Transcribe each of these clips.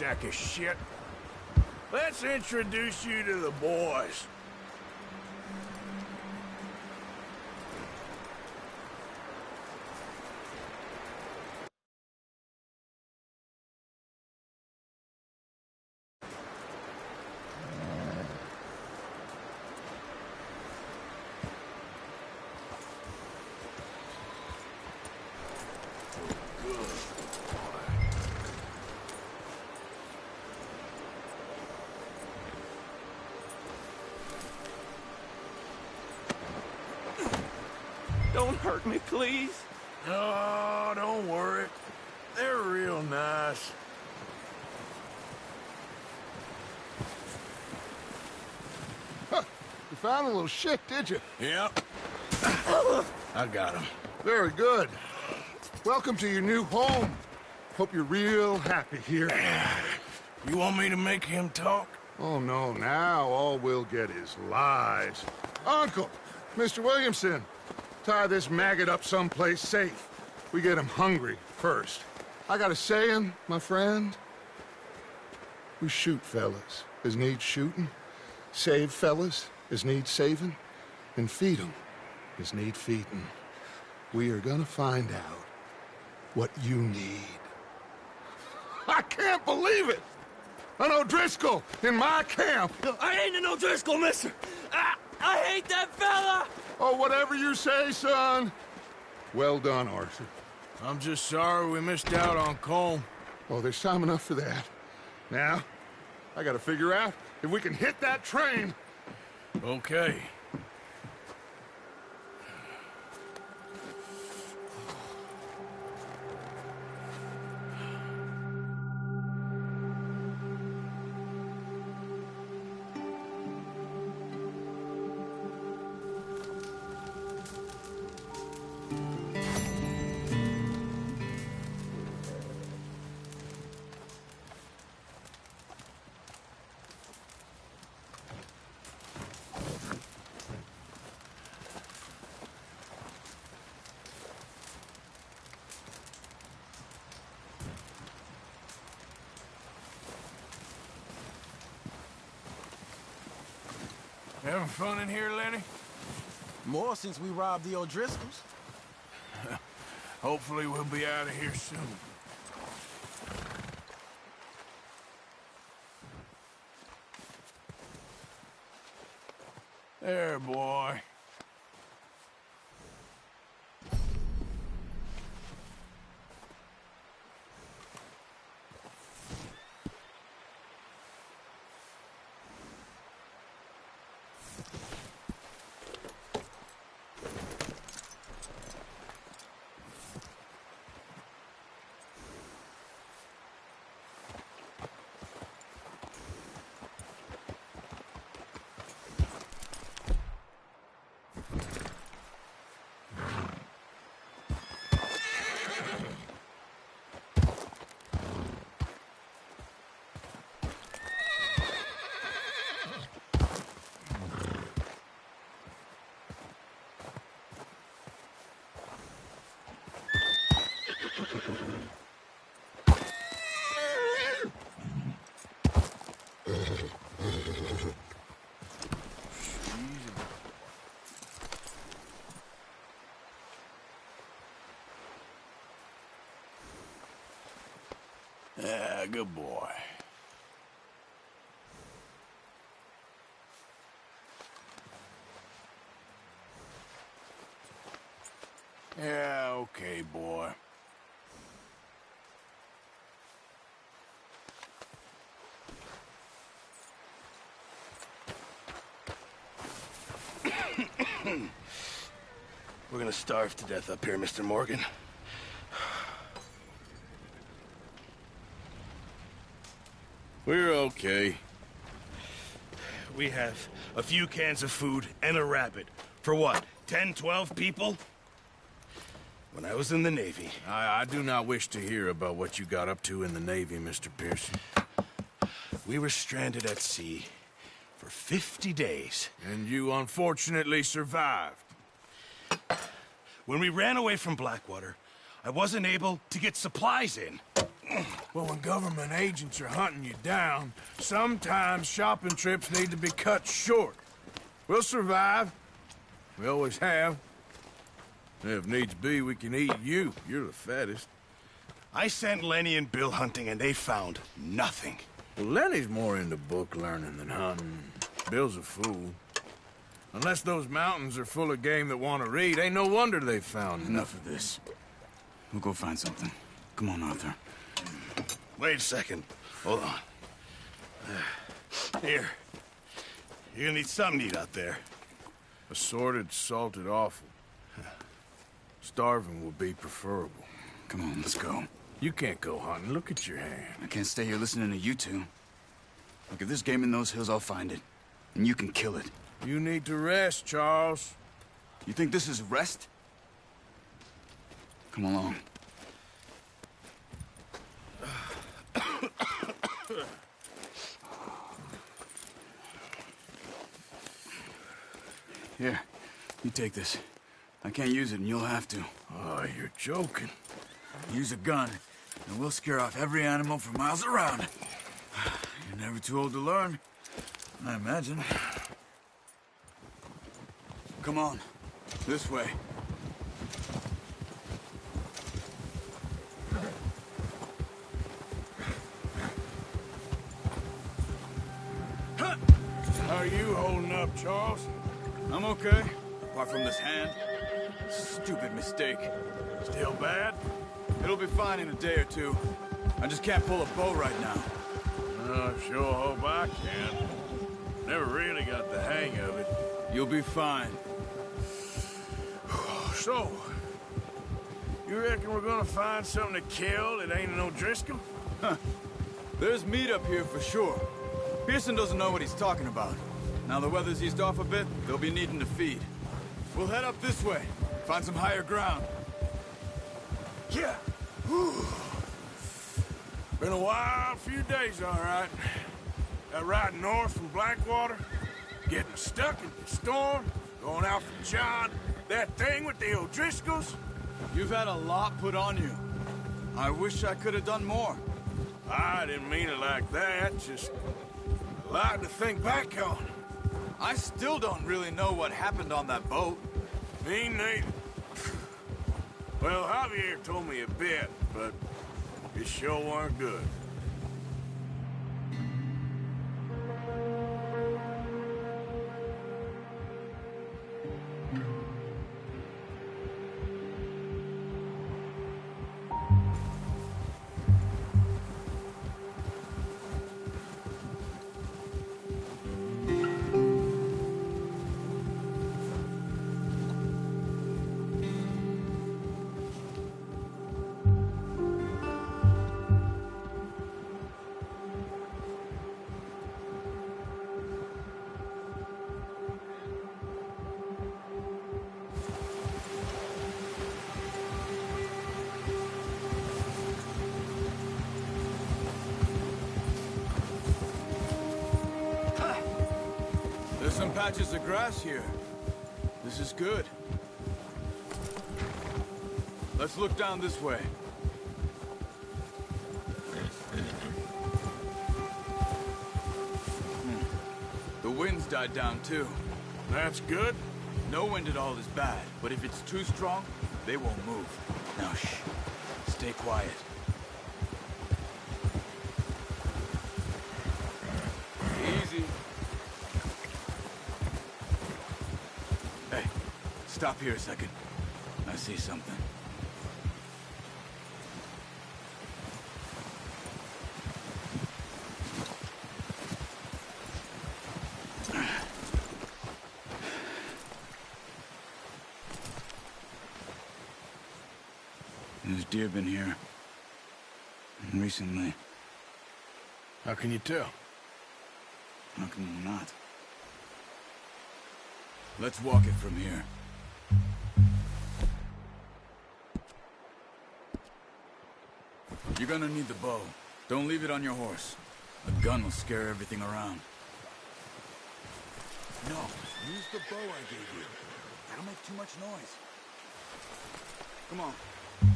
sack of shit. Let's introduce you to the boys. Don't hurt me, please. Oh, don't worry. They're real nice. Huh. You found a little shit, did you? Yep. I got him. Very good. Welcome to your new home. Hope you're real happy here. You want me to make him talk? Oh, no, now all we'll get is lies. Uncle, Mr. Williamson, tie this maggot up someplace safe. We get him hungry first. I got a saying, my friend. We shoot fellas as need shooting, save fellas as need saving, and feed 'em as need feeding. We are gonna find out what you need. I can't believe it! An O'Driscoll in my camp! I ain't an O'Driscoll, mister! I hate that fella! Oh, whatever you say, son. Well done, Arthur. I'm just sorry we missed out on Colm. Oh, there's time enough for that. Now, I gotta figure out if we can hit that train. Okay. Having fun in here, Lenny? More since we robbed the O'Driscolls. Hopefully we'll be out of here soon. There, boy. Yeah, good boy. Yeah, okay, boy. We're gonna starve to death up here, Mr. Morgan. We're okay. We have a few cans of food and a rabbit. For what, 10, 12 people? When I was in the Navy... I do not wish to hear about what you got up to in the Navy, Mr. Pearson. We were stranded at sea for 50 days. And you unfortunately survived. When we ran away from Blackwater, I wasn't able to get supplies in. Well, when government agents are hunting you down, sometimes shopping trips need to be cut short. We'll survive. We always have. If needs be, we can eat you. You're the fattest. I sent Lenny and Bill hunting, and they found nothing. Well, Lenny's more into book learning than hunting. Bill's a fool. Unless those mountains are full of game that want to read, ain't no wonder they found Enough of this. We'll go find something. Come on, Arthur. Wait a second. Hold on. Here. You're gonna need something to eat out there. Assorted, salted offal. Starving will be preferable. Come on, let's go. You can't go hunting. Look at your hand. I can't stay here listening to you two. Look, if there's game in those hills, I'll find it. And you can kill it. You need to rest, Charles. You think this is rest? Come along. Here, you take this. I can't use it, and you'll have to. Oh, you're joking. Use a gun, and we'll scare off every animal for miles around. You're never too old to learn, I imagine. Come on, this way. How are you holding up, Charles? I'm okay, apart from this hand. Stupid mistake. Still bad? It'll be fine in a day or two. I just can't pull a bow right now. I sure hope I can. Never really got the hang of it. You'll be fine. So, you reckon we're gonna find something to kill that ain't an O'Driscoll? There's meat up here for sure. Pearson doesn't know what he's talking about. Now the weather's eased off a bit, they'll be needing to feed. We'll head up this way, find some higher ground. Yeah. Whew. Been a wild few days, all right. That ride north from Blackwater, getting stuck in the storm, going out from John, that thing with the O'Driscolls. You've had a lot put on you. I wish I could have done more. I didn't mean it like that, just a lot to think back on. I still don't really know what happened on that boat. Me neither. Well, Javier told me a bit, but it sure weren't good. There's some patches of grass here. This is good. Let's look down this way. The wind's died down too. That's good. No wind at all is bad, but if it's too strong, they won't move. Now shh. Stay quiet. Easy. Hey, stop here a second. I see something. There's deer been here. Recently. How can you tell? How can you not? Let's walk it from here. You're gonna need the bow. Don't leave it on your horse. A gun will scare everything around. No, use the bow I gave you. That'll make too much noise. Come on.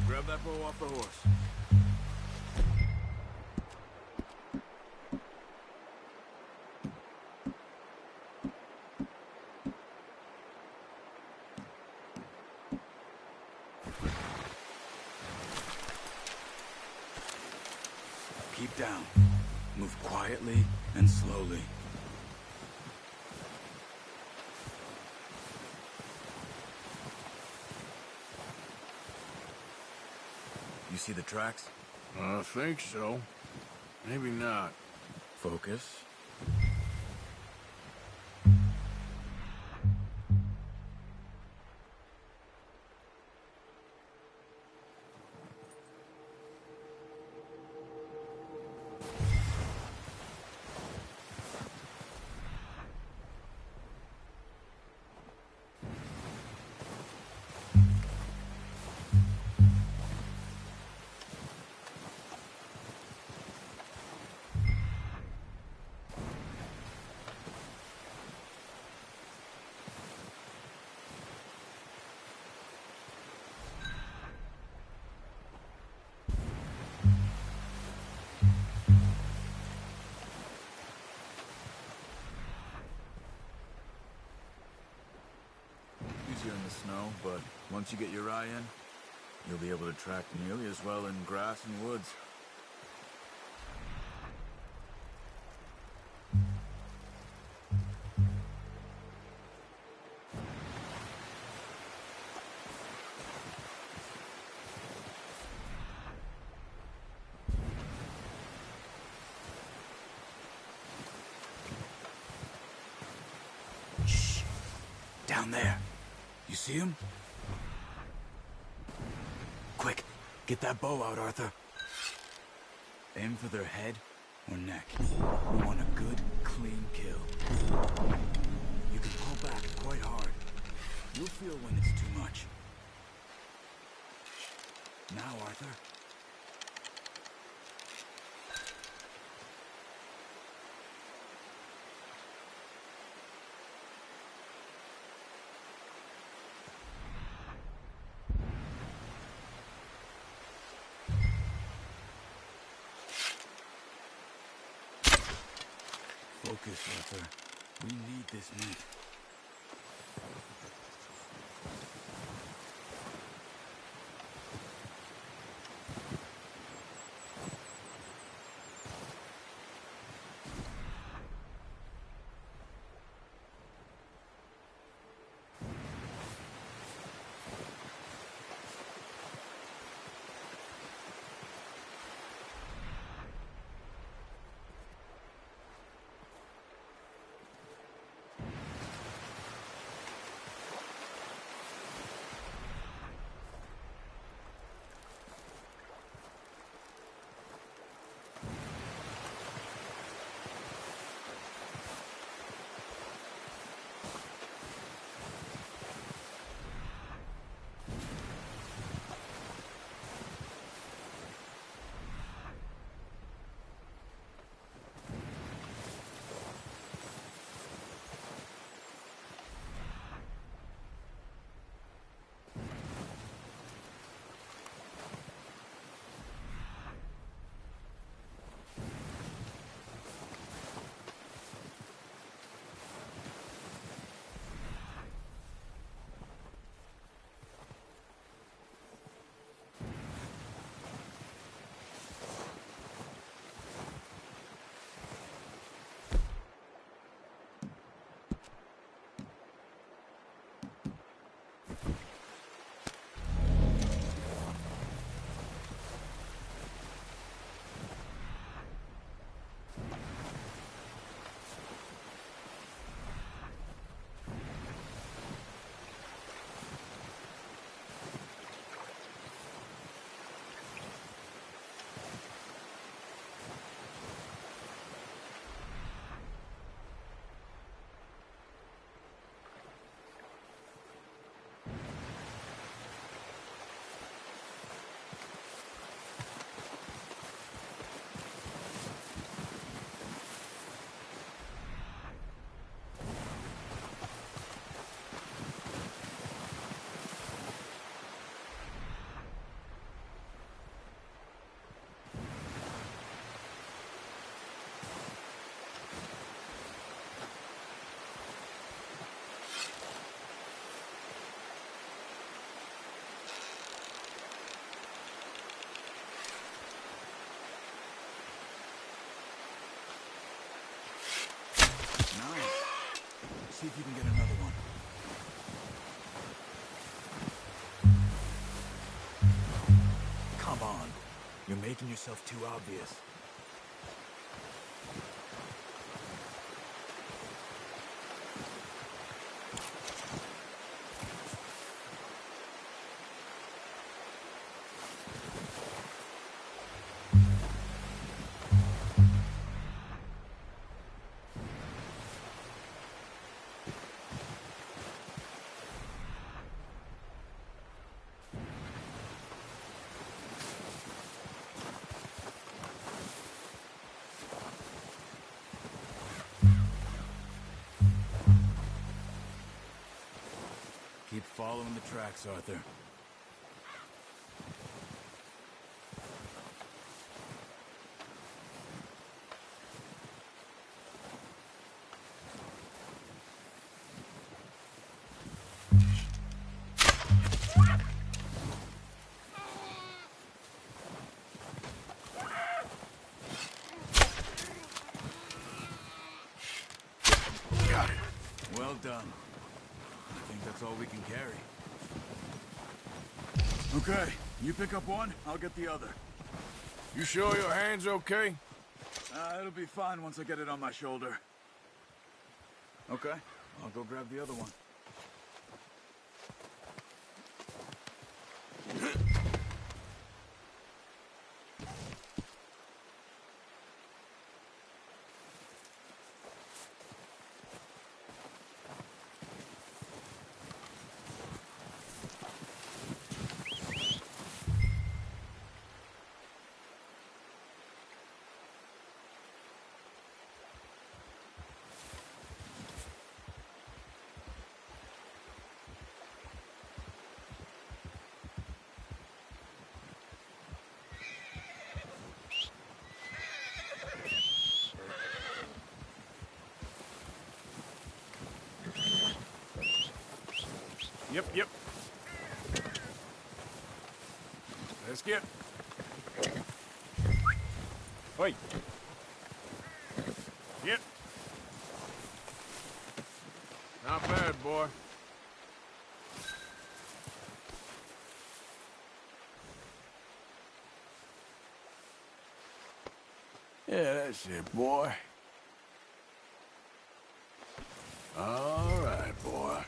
Grab that bow off the horse. keep down. Move quietly and slowly. You see the tracks? I think so. Maybe not. Focus. Easier in the snow, but once you get your eye in, you'll be able to track nearly as well in grass and woods. Shh! Down there. You see him? Quick, get that bow out, Arthur. Aim for their head or neck. We want a good, clean kill. You can pull back quite hard. You'll feel when it's too much. Now, Arthur. Focus, Arthur. We need this meat. if you can get another one. Come on. You're making yourself too obvious. Keep following the tracks, Arthur. Got it. Well done. I think that's all we can carry. Okay, you pick up one, I'll get the other. You sure your hand's okay? It'll be fine once I get it on my shoulder. Okay, I'll go grab the other one. Yep. Let's get... Wait. Yep. Not bad, boy. Yeah, that's it, boy. All right, boy.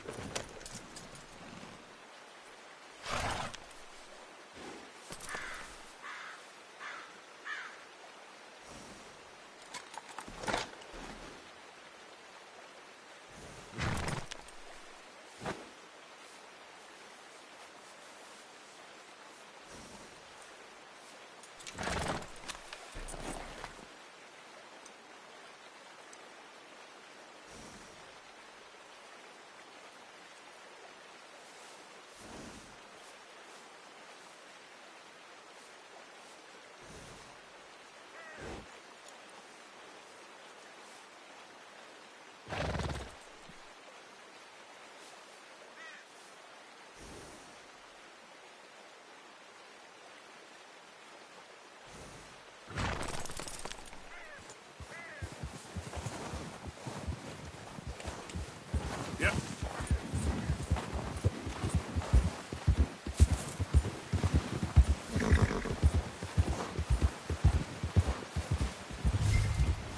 Yep.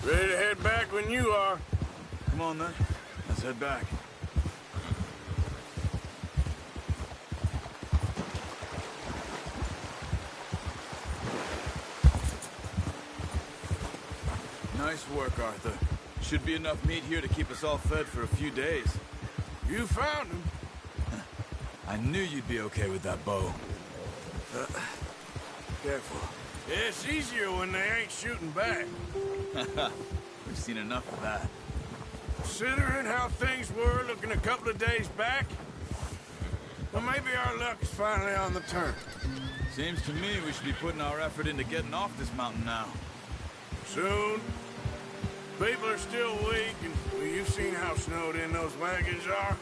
Ready to head back when you are. Come on then, let's head back. Nice work, Arthur. Should be enough meat here to keep us all fed for a few days. You found him. I knew you'd be okay with that bow. Careful. It's easier when they ain't shooting back. We've seen enough of that. Considering how things were looking a couple of days back, well, maybe our luck is finally on the turn. Seems to me we should be putting our effort into getting off this mountain now. Soon. People are still weak, and well, you've seen how snowed in those wagons are.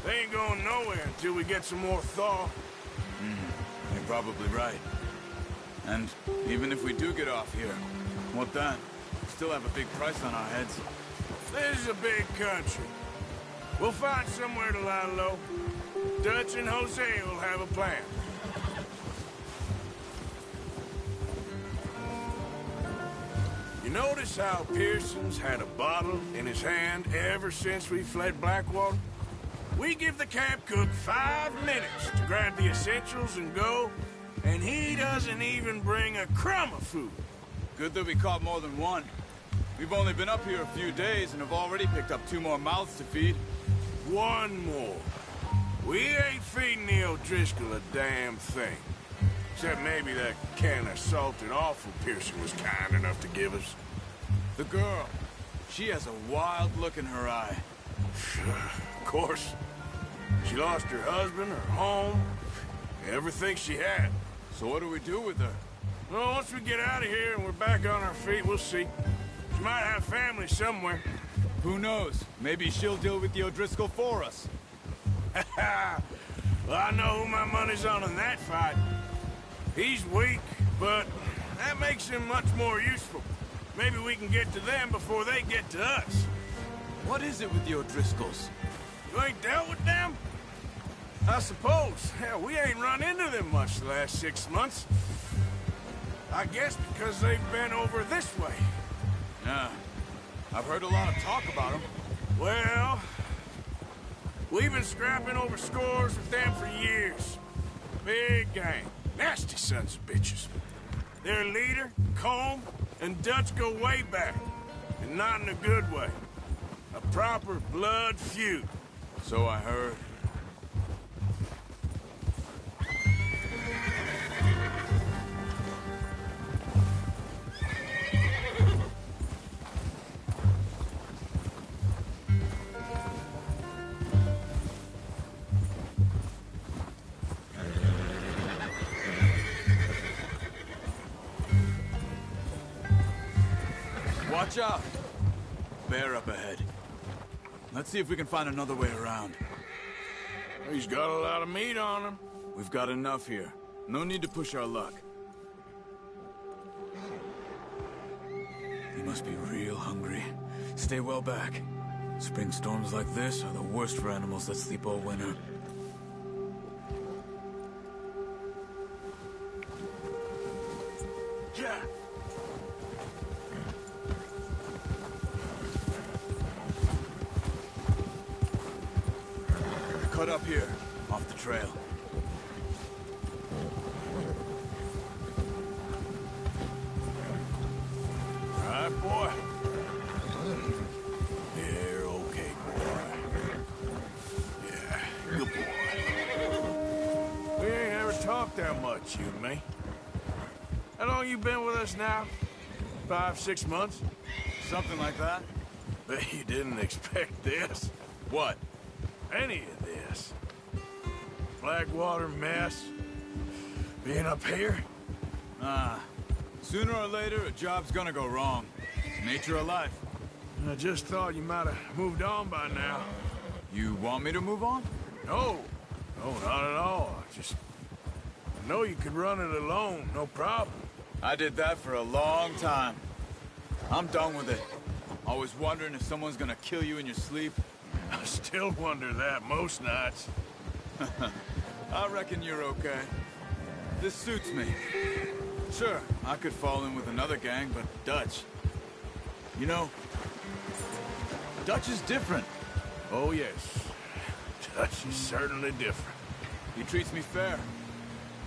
They ain't going nowhere until we get some more thaw. You're probably right. And even if we do get off here, what then? We still have a big price on our heads. This is a big country. We'll find somewhere to lie low. Dutch and Hosea will have a plan. You notice how Pearson's had a bottle in his hand ever since we fled Blackwater? We give the camp cook 5 minutes to grab the essentials and go, and he doesn't even bring a crumb of food. Good that we caught more than one. We've only been up here a few days and have already picked up 2 more mouths to feed. One more. We ain't feeding the O'Driscoll a damn thing. Except maybe that can of salted offal Pearson was kind enough to give us. The girl, she has a wild look in her eye. Of course. She lost her husband, her home, everything she had. So what do we do with her? Well, once we get out of here and we're back on our feet, we'll see. She might have family somewhere. Who knows? Maybe she'll deal with the O'Driscoll for us. Well, I know who my money's on in that fight. He's weak, but that makes him much more useful. Maybe we can get to them before they get to us. What is it with the O'Driscolls? You ain't dealt with them? I suppose. Hell, we ain't run into them much the last 6 months. I guess because they've been over this way. Yeah. I've heard a lot of talk about them. Well, we've been scrapping over scores with them for years. Big gang. Nasty sons of bitches. Their leader, Colm, and Dutch go way back. And not in a good way. A proper blood feud. So I heard. Watch out! Bear up ahead. Let's see if we can find another way around. He's got a lot of meat on him. We've got enough here. No need to push our luck. You must be real hungry. Stay well back. Spring storms like this are the worst for animals that sleep all winter. Yeah. Cut up here, off the trail. All right, boy. You're okay, boy. Yeah, good boy. We ain't ever talked that much, you and me. How long you been with us now? 5, 6 months? Something like that? Bet you didn't expect this. What? Any of this. Blackwater mess. Being up here. Sooner or later, a job's gonna go wrong. Nature of life. I just thought you might have moved on by now. You want me to move on? No. No, not at all. I know you could run it alone, no problem. I did that for a long time. I'm done with it. Always wondering if someone's gonna kill you in your sleep. I still wonder that most nights. I reckon you're okay. This suits me. Sure, I could fall in with another gang, but Dutch... You know, Dutch is different. Oh, yes. Dutch is certainly different. He treats me fair.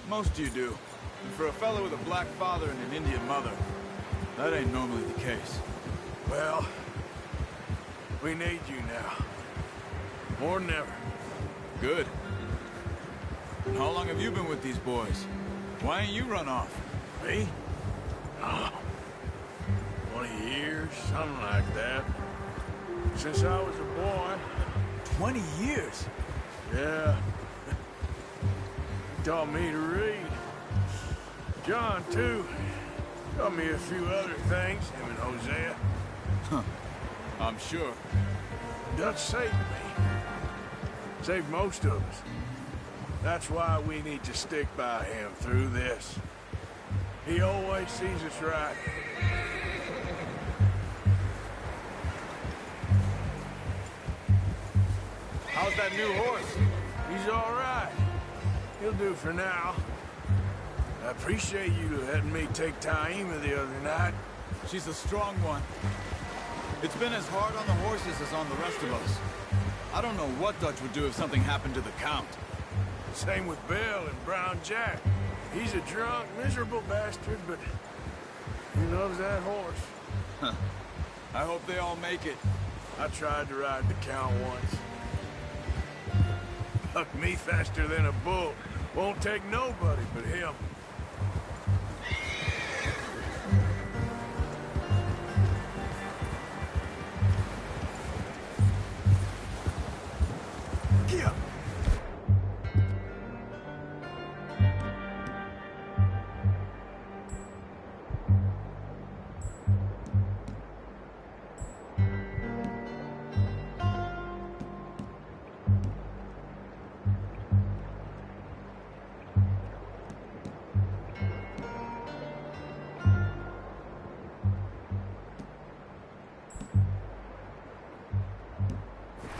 Most of you do. And for a fellow with a black father and an Indian mother, that ain't normally the case. Well, we need you now. More than ever. Good. And how long have you been with these boys? Why ain't you run off? Me? Oh, 20 years, something like that. Since I was a boy. 20 years? Yeah. He taught me to read. John, too. Taught me a few other things, him and Hosea. I'm sure. Dutch saved me. Saved most of us. That's why we need to stick by him through this. He always sees us right. How's that new horse? He's all right. He'll do for now. I appreciate you letting me take Taima the other night. She's a strong one. It's been as hard on the horses as on the rest of us. I don't know what Dutch would do if something happened to the Count. Same with Bill and Brown Jack. He's a drunk, miserable bastard, but he loves that horse. I hope they all make it. I tried to ride the Count once. Bucked me faster than a bull. Won't take nobody but him. Yeah.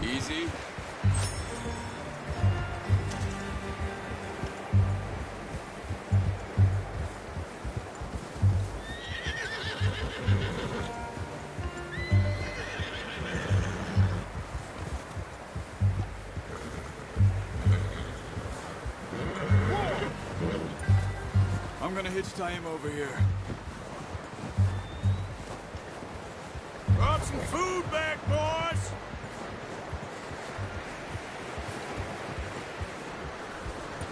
Easy. I'm gonna hitch Taima over here. Brought some food back, boys!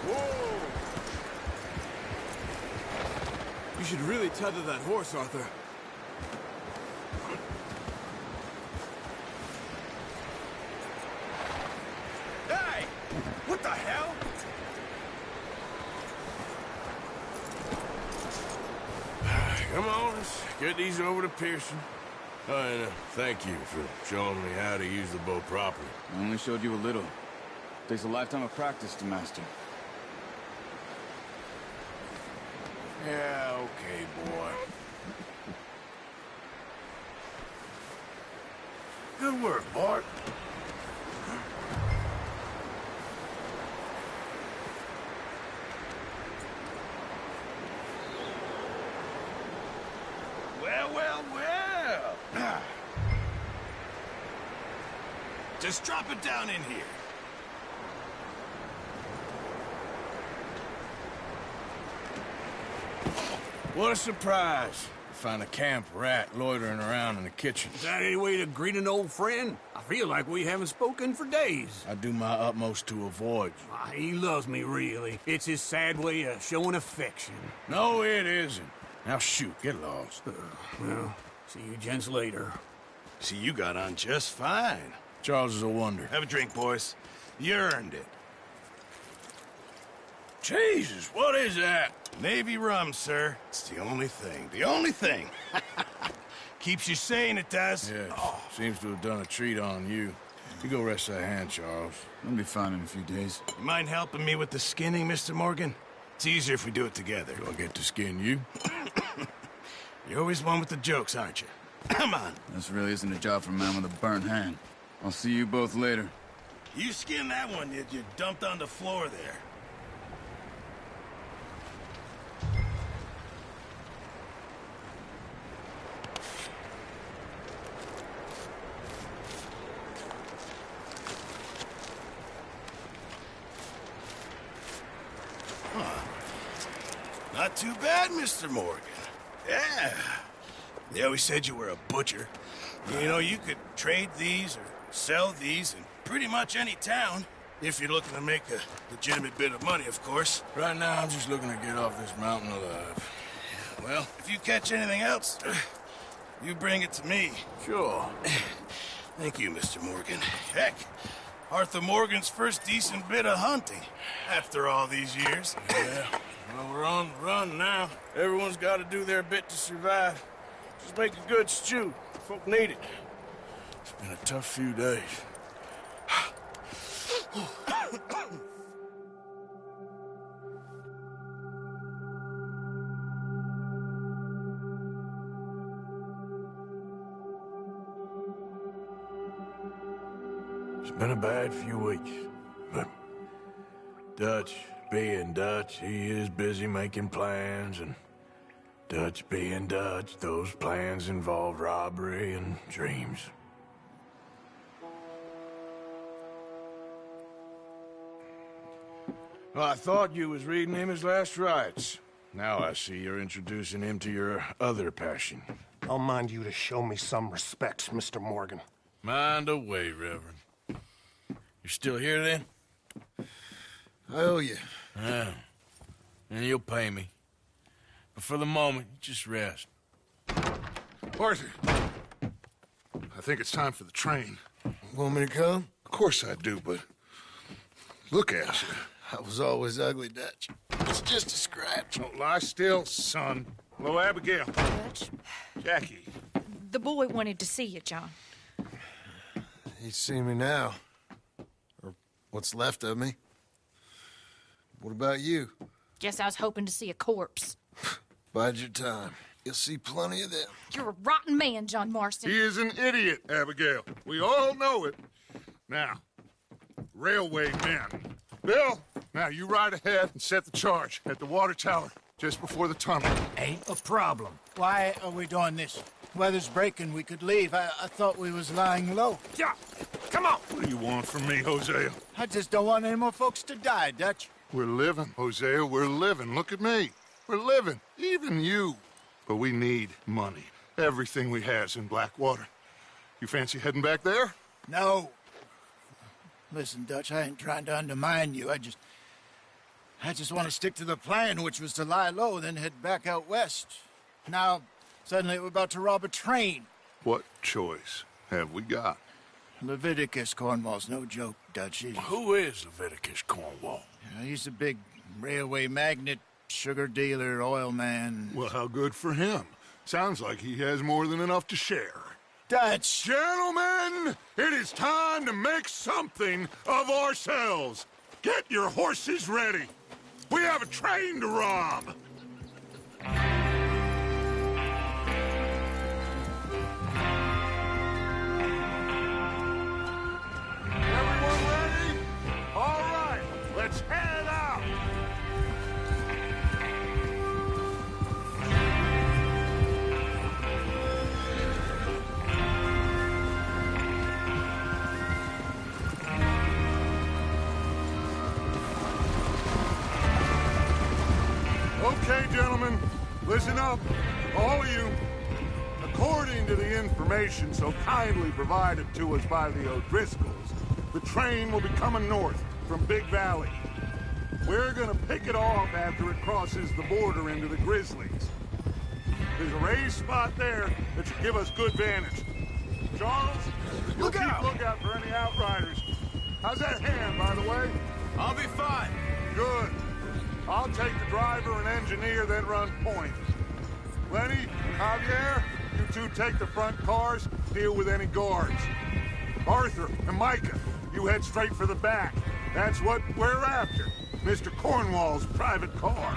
Whoa! You should really tether that horse, Arthur. Hey! What the hell? Come on, let's get these over to Pearson. Oh, and thank you for showing me how to use the bow properly. I only showed you a little. Takes a lifetime of practice to master. Yeah, okay, boy. Good work, Bart. Well, well, well. Just drop it down in here. What a surprise. Find a camp rat loitering around in the kitchen. Is that any way to greet an old friend? I feel like we haven't spoken for days. I do my utmost to avoid you. He loves me, really. It's his sad way of showing affection. No, it isn't. Now shoot, get lost. Well, see you gents later. See, you got on just fine. Charles is a wonder. Have a drink, boys. You earned it. Jesus, what is that? Navy rum, sir. It's the only thing. The only thing. Keeps you sane, it does. Yes, seems to have done a treat on you. You go rest that hand, Charles. I'll be fine in a few days. You mind helping me with the skinning, Mr. Morgan? It's easier if we do it together. Do I get to skin you? You're always one with the jokes, aren't you? Come on. This really isn't a job for a man with a burnt hand. I'll see you both later. You skinned that one you dumped on the floor there. Not too bad, Mr. Morgan. Yeah. They always said you were a butcher. You know, you could trade these or sell these in pretty much any town. If you're looking to make a legitimate bit of money, of course. Right now, I'm just looking to get off this mountain alive. Well, if you catch anything else, you bring it to me. Sure. Thank you, Mr. Morgan. Heck, Arthur Morgan's first decent bit of hunting after all these years. Yeah. Well, we're on the run now. Everyone's got to do their bit to survive. Just make a good stew. Folk need it. It's been a tough few days. been a bad few weeks, but Dutch being Dutch, he is busy making plans, and Dutch being Dutch, those plans involve robbery and dreams. Well, I thought you was reading him his last rites. Now I see you're introducing him to your other passion. I'll mind you to show me some respect, Mr. Morgan. Mind away, Reverend. You're still here, then? I owe you. Yeah. And you'll pay me. But for the moment, just rest. Arthur, I think it's time for the train. Want me to come? Of course I do, but look at you. I was always ugly, Dutch. It's just a scratch. Don't lie still, son. Hello, Abigail. Dutch, Jackie. the boy wanted to see you, John. He'd see me now. Or what's left of me. What about you? Guess I was hoping to see a corpse. Bide your time. You'll see plenty of them. You're a rotten man, John Marston. He is an idiot, Abigail. We all know it. Now, railway men. Bill, now you ride ahead and set the charge at the water tower just before the tunnel. Ain't a problem. Why are we doing this? Weather's breaking. We could leave. I thought we was lying low. Yeah, come on. What do you want from me, Hosea? I just don't want any more folks to die, Dutch. We're living, Hosea. We're living. Look at me. We're living. Even you. But we need money. Everything we has in Blackwater. You fancy heading back there? No. Listen, Dutch, I ain't trying to undermine you. I just want to stick to the plan, which was to lie low, then head back out west. Now, suddenly we're about to rob a train. What choice have we got? Leviticus Cornwall's no joke, Dutch. Who is Leviticus Cornwall? He's a big railway magnate, sugar dealer, oil man. Well, how good for him. Sounds like he has more than enough to share. Dutch! Gentlemen, it is time to make something of ourselves. Get your horses ready. We have a train to rob. Everyone ready? All right, let's head out. Okay, gentlemen, listen up, all of you. According to the information so kindly provided to us by the O'Driscolls, the train will be coming north from Big Valley. We're gonna pick it off after it crosses the border into the Grizzlies. There's a raised spot there that should give us good vantage. Charles, you'll keep lookout for any outriders. How's that hand, by the way? I'll be fine. Good. I'll take the driver and engineer, then run point. Lenny, Javier, you two take the front cars, deal with any guards. Arthur and Micah, you head straight for the back. That's what we're after. Mr. Cornwall's private car.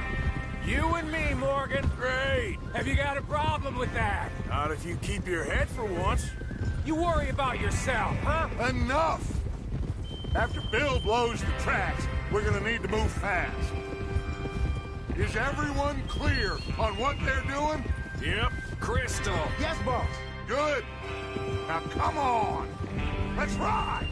You and me, Morgan. Great. Have you got a problem with that? Not if you keep your head for once. You worry about yourself, huh? Enough! After Bill blows the tracks, we're gonna need to move fast. Is everyone clear on what they're doing? Yep. Crystal. Yes, boss. Good. Now come on. Let's ride.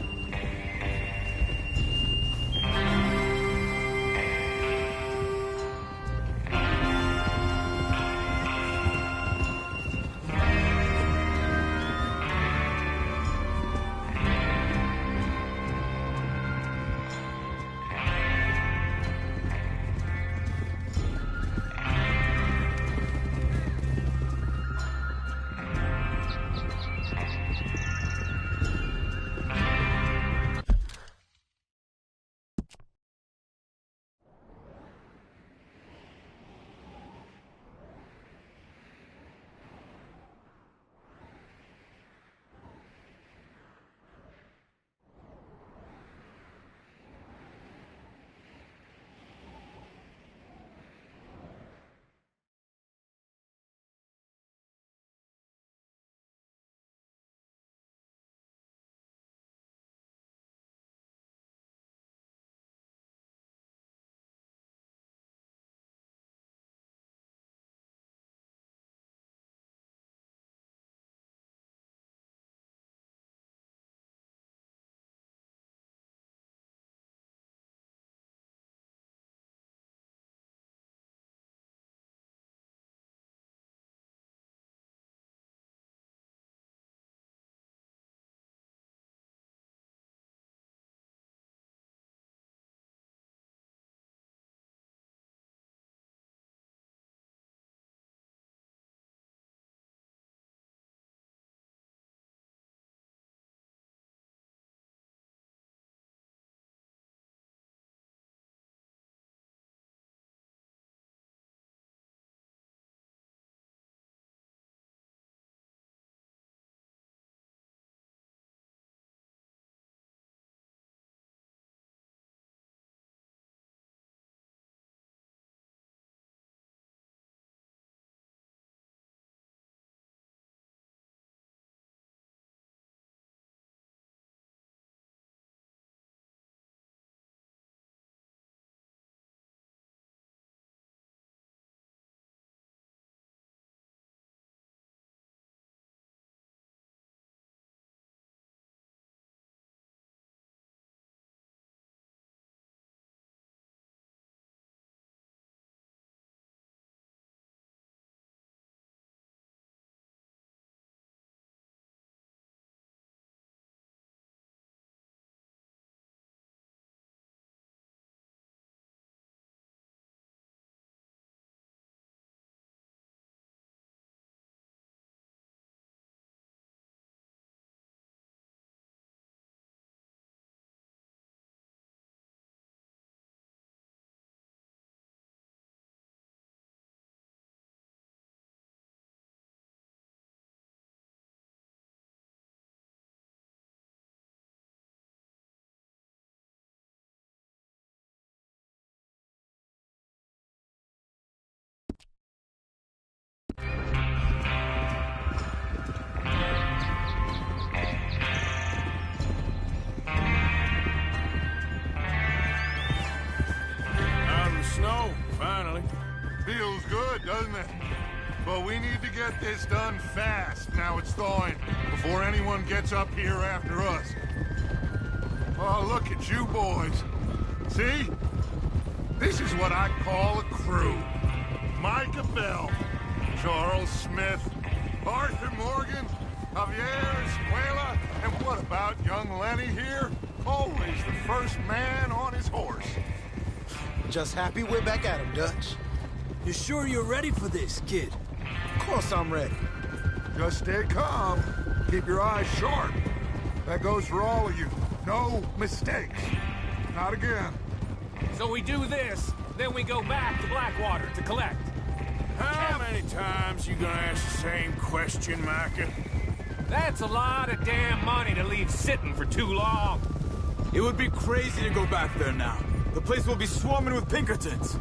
Feels good, doesn't it? But we need to get this done fast. Now it's thawing, before anyone gets up here after us. Oh, look at you boys. See? This is what I call a crew. Micah Bell, Charles Smith, Arthur Morgan, Javier Escuela, and what about young Lenny here? Always the first man on his horse. Just happy we're back at him, Dutch. You sure you're ready for this, kid? Of course I'm ready. Just stay calm. Keep your eyes sharp. That goes for all of you. No mistakes. Not again. So we do this, then we go back to Blackwater to collect. How many times you gonna ask the same question, Micah? That's a lot of damn money to leave sitting for too long. It would be crazy to go back there now. The place will be swarming with Pinkertons.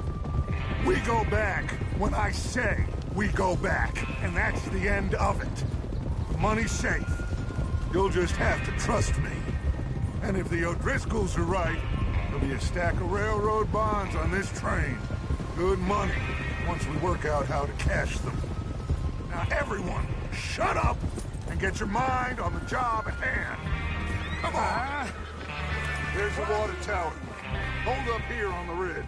We go back when I say we go back, and that's the end of it. The money's safe. You'll just have to trust me. And if the O'Driscolls are right, there'll be a stack of railroad bonds on this train. Good money, once we work out how to cash them. Now everyone, shut up and get your mind on the job at hand. Come on. There's the water tower. Hold up here on the ridge.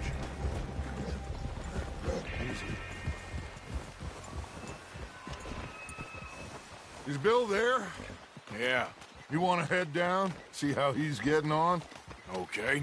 Easy. Is Bill there? Yeah, You want to head down, see how he's getting on? okay.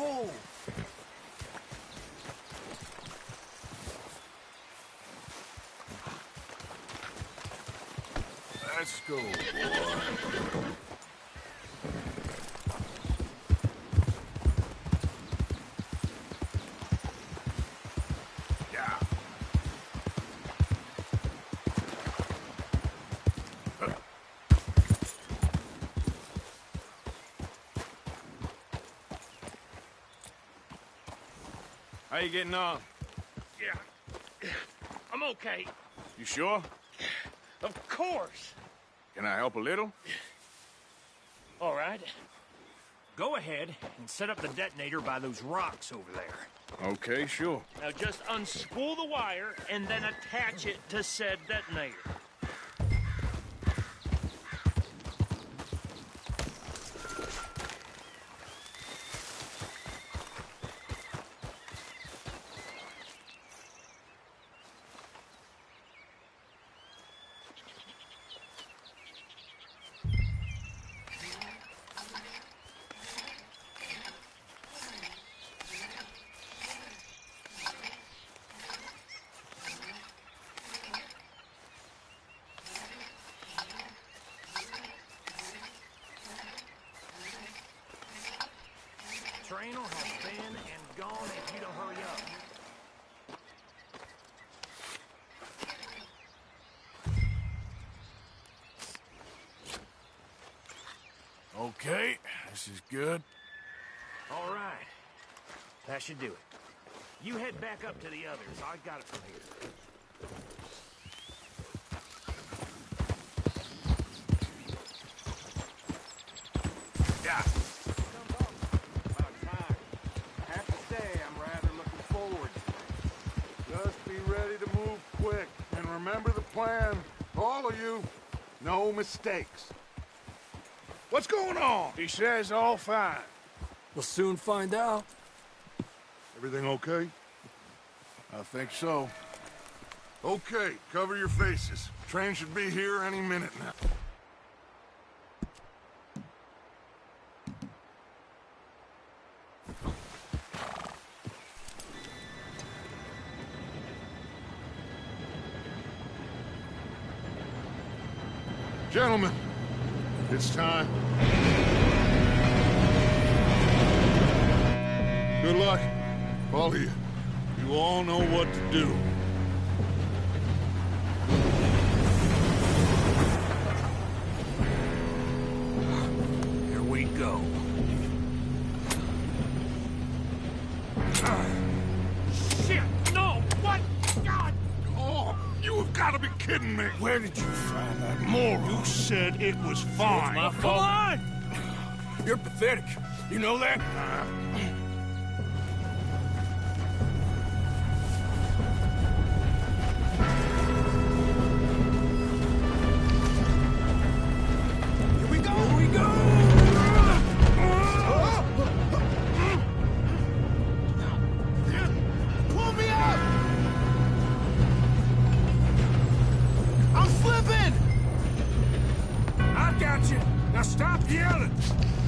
go! Let's go, boy. Yeah. How you getting on? Yeah. I'm okay. You sure? Of course. Can I help a little? All right. Go ahead and set up the detonator by those rocks over there. Okay, sure. Now just unspool the wire and then attach it to said detonator. Train will have been and gone if you don't hurry up. Okay, this is good. All right. That should do it. You head back up to the others. I got it from here. Yeah. Just be ready to move quick. And remember the plan. All of you. No mistakes. What's going on? He says all fine. We'll soon find out. Everything okay? I think so. Okay, cover your faces. Train should be here any minute now. Gentlemen, it's time. Good luck, all of you. You all know what to do. Here we go. Shit! No! What? God! Oh, you have got to be kidding me. Where did you find that moron? You said it was fine. My fault. Come on! You're pathetic. You know that? Here we go! Here we go! Pull me up! I'm slipping! I got you. Now stop yelling.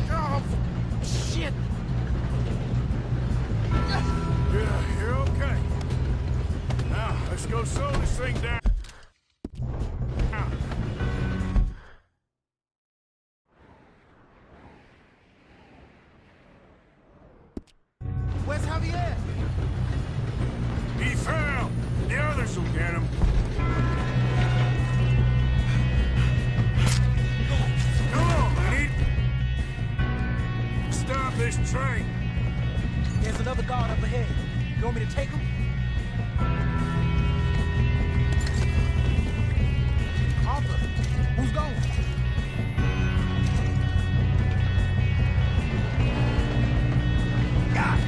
Oh, shit! Yeah, you're okay. Now, let's go slow this thing down. Now. Where's Javier? He fell. The others will get him. Come on, Pete. Stop this train. There's another guard up ahead. You want me to take him? Arthur, who's going? God.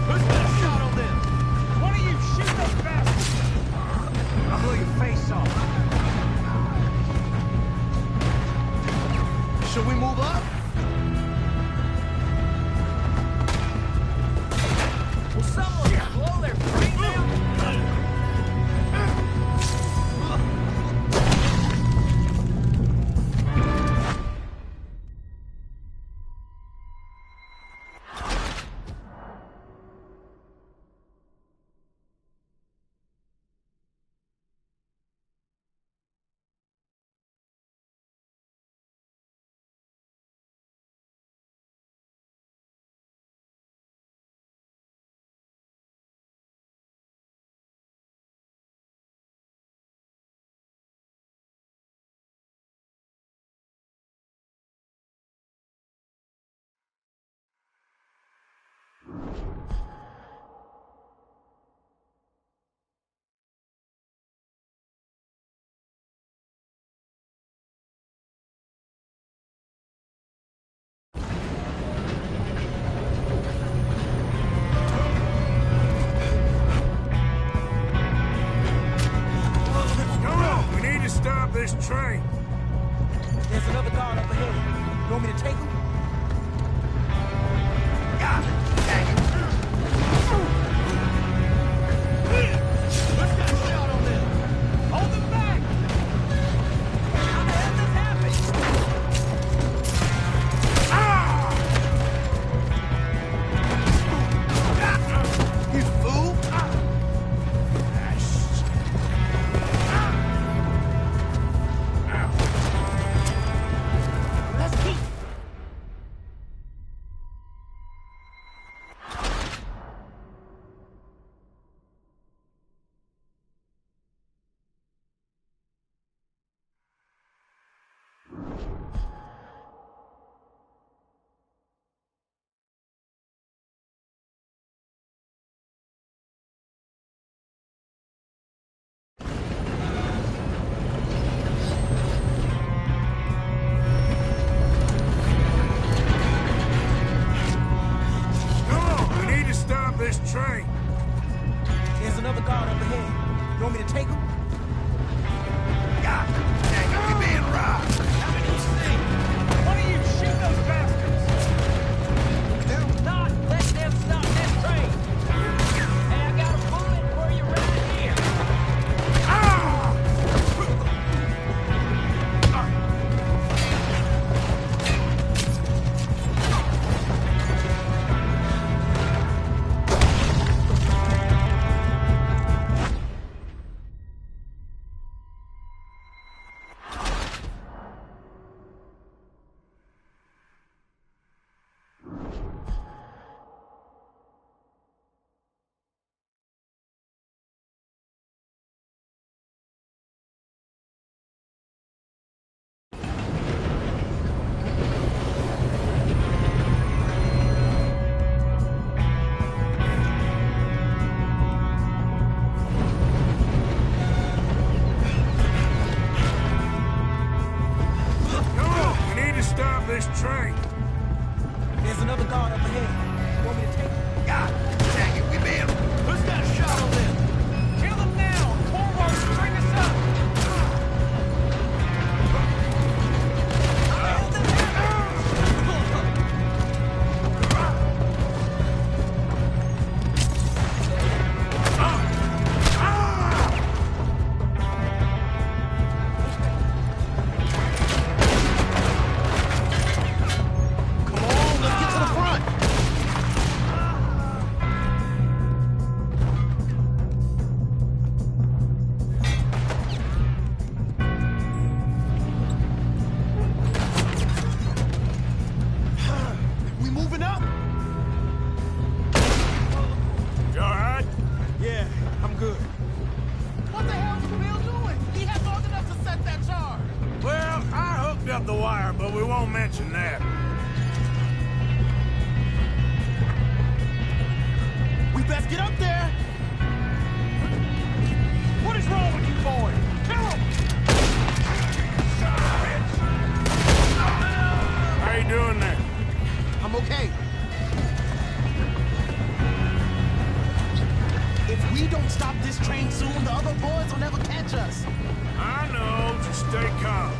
Who's got a shot on them? One of you shoot those bastards! I'll blow your face off. Should we move up? train. There's another guard up ahead. You want me to take him? Let's get a shot on them. Hold them back. How the hell did this happen? You fool! Let's keep. This train. There's another guard up ahead. You want me to take him? God dang it, we being robbed! How many you see? Why don't you shoot those bastards? Do not let them stop this train. Hey, I got a bullet for you right here. This train. There's another guard up ahead. You want me to take him? God dang it, we being... Who's got a shot on them? Kill them now! Forward, bring us up! How the hell did that up the wire, but we won't mention that. We best get up there! What is wrong with you boys? Kill him! How you doing there? I'm okay. If we don't stop this train soon, the other boys will never catch us. I know. Just stay calm.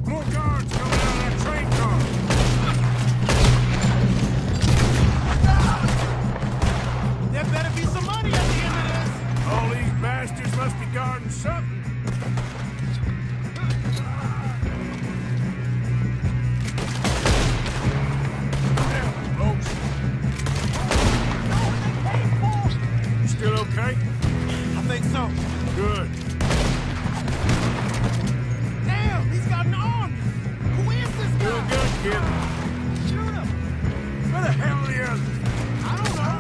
More guards coming out of that train car! There better be some money at the end of this! All these bastards must be guarding something. You still okay? I think so. Good. Damn, he's got an army! kid. Shoot him! Where the hell are the others? I don't know.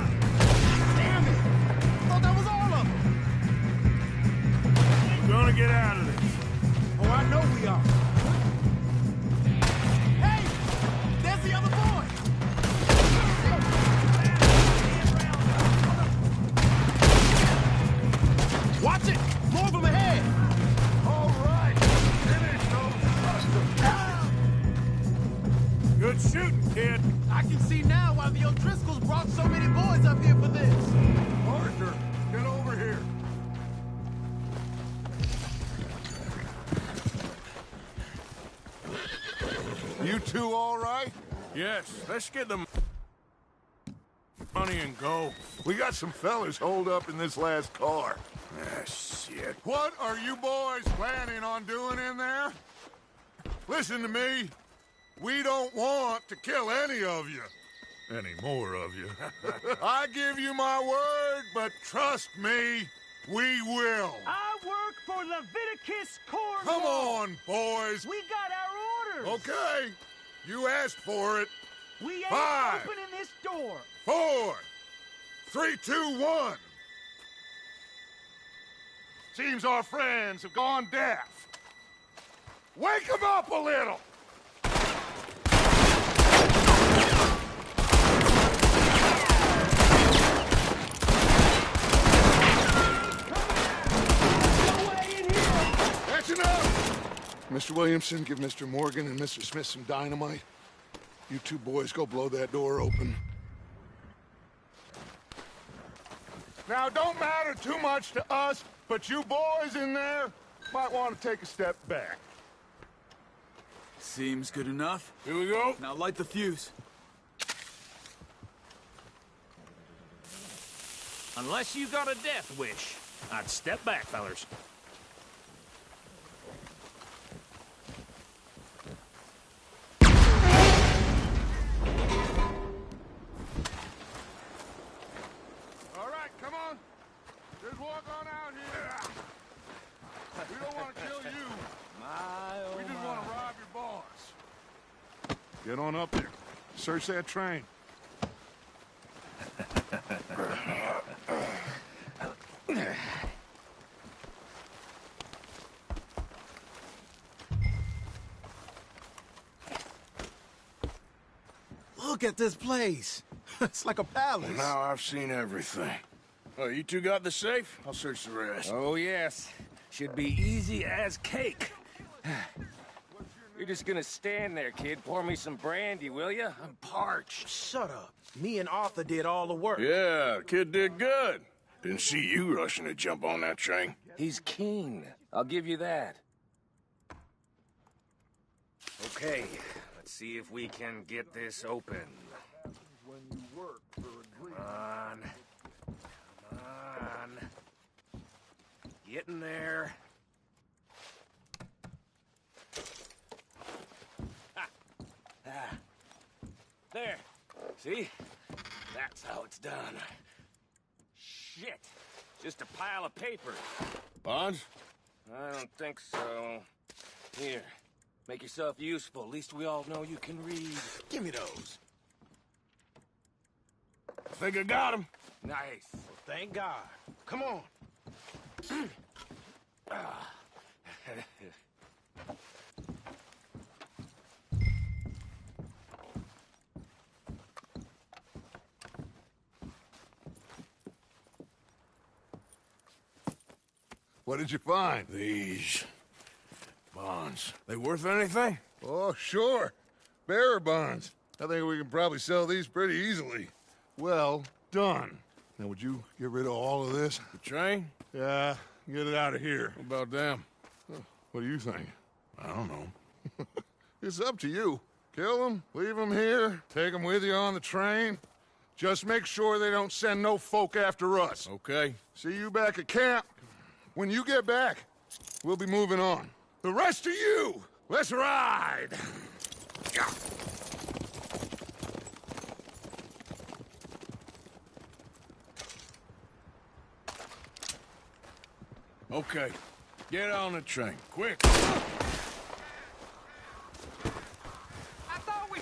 Damn it! I thought that was all of them. We're gonna get out of this. Oh, I know we are. Hey! There's the other boy! Watch it! More of them ahead! All right. Finish those bastards. Good shooting, kid. I can see now why the O'Driscolls brought so many boys up here for this. Arthur, get over here. You two all right? Yes, let's get the money and go. We got some fellas holed up in this last car. Ah, shit. What are you boys planning on doing in there? Listen to me. We don't want to kill any of you. Any more of you. I give you my word, but trust me, we will. I work for Leviticus Cornwall. Come on, boys. We got our orders. Okay. You asked for it. We ain't 5, opening this door. 4, 3, 2, 1. Seems our friends have gone deaf. Wake them up a little. That's enough! Mr. Williamson, give Mr. Morgan and Mr. Smith some dynamite. You two boys go blow that door open. Now, don't matter too much to us, but you boys in there might want to take a step back. Seems good enough. Here we go. Now light the fuse. Unless you got a death wish, I'd step back, fellers. All right, come on. Just walk on out here. We don't want to kill you. We just want to rob your boss. Get on up there. Search that train. Look at this place. It's like a palace. Well, now I've seen everything. Oh, you two got the safe? I'll search the rest. Oh, yes. Should be easy as cake. You're just gonna stand there, kid. Pour me some brandy, will you? I'm parched. Shut up. Me and Arthur did all the work. Yeah, kid did good. Didn't see you rushing to jump on that train. He's keen. I'll give you that. Okay, let's see if we can get this open. Come on. Come on. Getting there. There. See? That's how it's done. Shit. Just a pile of papers. Bonds? I don't think so. Here. Make yourself useful. At least we all know you can read. Give me those. I think I got him. Nice. Well, thank God. Come on. What did you find? These bonds. They worth anything? Oh, sure. Bearer bonds. I think we can probably sell these pretty easily. Well done. Now, would you get rid of all of this? The train? Yeah, get it out of here. What about them? What do you think? I don't know. It's up to you. Kill them, leave them here, take them with you on the train. Just make sure they don't send no folk after us. Okay. See you back at camp. When you get back, we'll be moving on. The rest of you, let's ride! Okay. Get on the train, quick. I thought we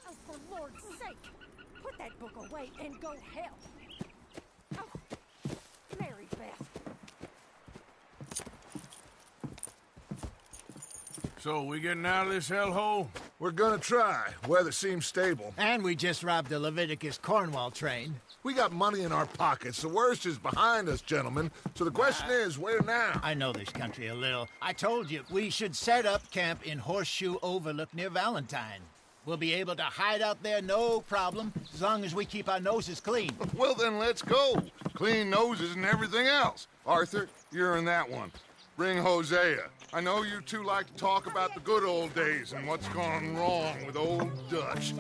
Oh, for Lord's sake! Put that book away and go help! Oh, Mary Beth. So, we getting out of this hellhole? We're gonna try. Weather seems stable. And we just robbed the Leviticus Cornwall train. We got money in our pockets. The worst is behind us, gentlemen. So the question is, where now? I know this country a little. I told you, we should set up camp in Horseshoe Overlook near Valentine. We'll be able to hide out there, no problem, as long as we keep our noses clean. Well, then let's go. Clean noses and everything else. Arthur, you're in that one. Bring Hosea. I know you two like to talk about the good old days and what's gone wrong with old Dutch.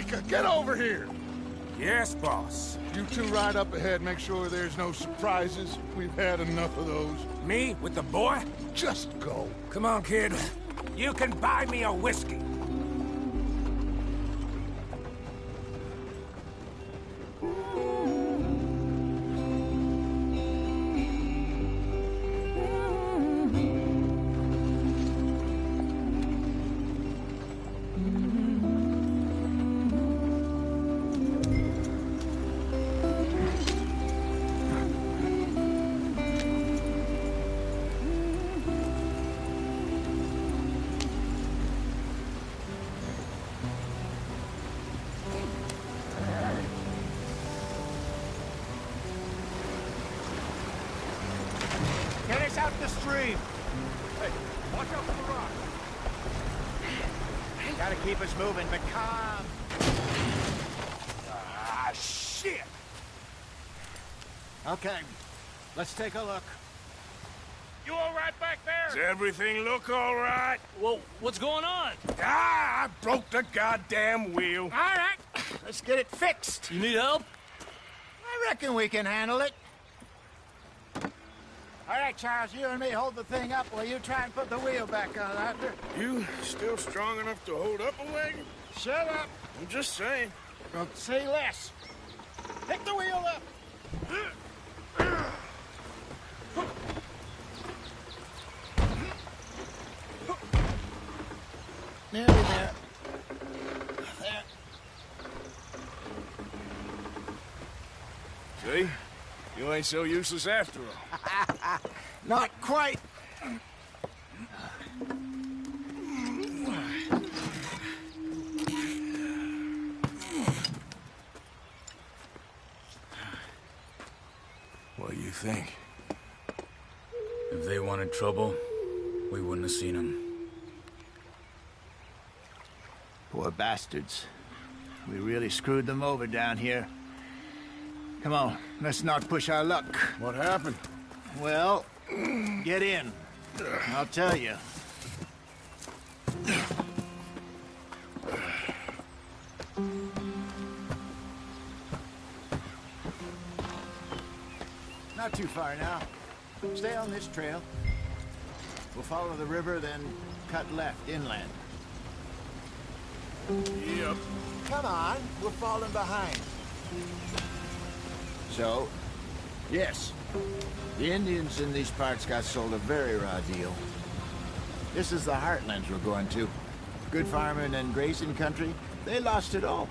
Micah, get over here! Yes, boss. You two ride up ahead, make sure there's no surprises. We've had enough of those. Me with the boy? Just go. Come on, kid. You can buy me a whiskey. Get us out the stream. Hey, watch out for the rock. Gotta keep us moving, but calm. Ah, shit! Okay, let's take a look. You all right back there? Does everything look all right? Well, what's going on? Ah, I broke the goddamn wheel. All right, let's get it fixed. You need help? I reckon we can handle it. All right, Charles, you and me hold the thing up while you try and put the wheel back on, Arthur. You still strong enough to hold up a wagon? Shut up. I'm just saying. Don't say less. Pick the wheel up. Nearly there. There. See? You ain't so useless after all. Not quite. What do you think? If they wanted trouble, we wouldn't have seen them. Poor bastards. We really screwed them over down here. Come on, let's not push our luck. What happened? Well, get in. I'll tell you. Not too far now. Stay on this trail. We'll follow the river, then cut left inland. Yep. Come on, we're falling behind. So, yes, the Indians in these parts got sold a very raw deal. This is the heartlands we're going to. Good farming and grazing country, they lost it all.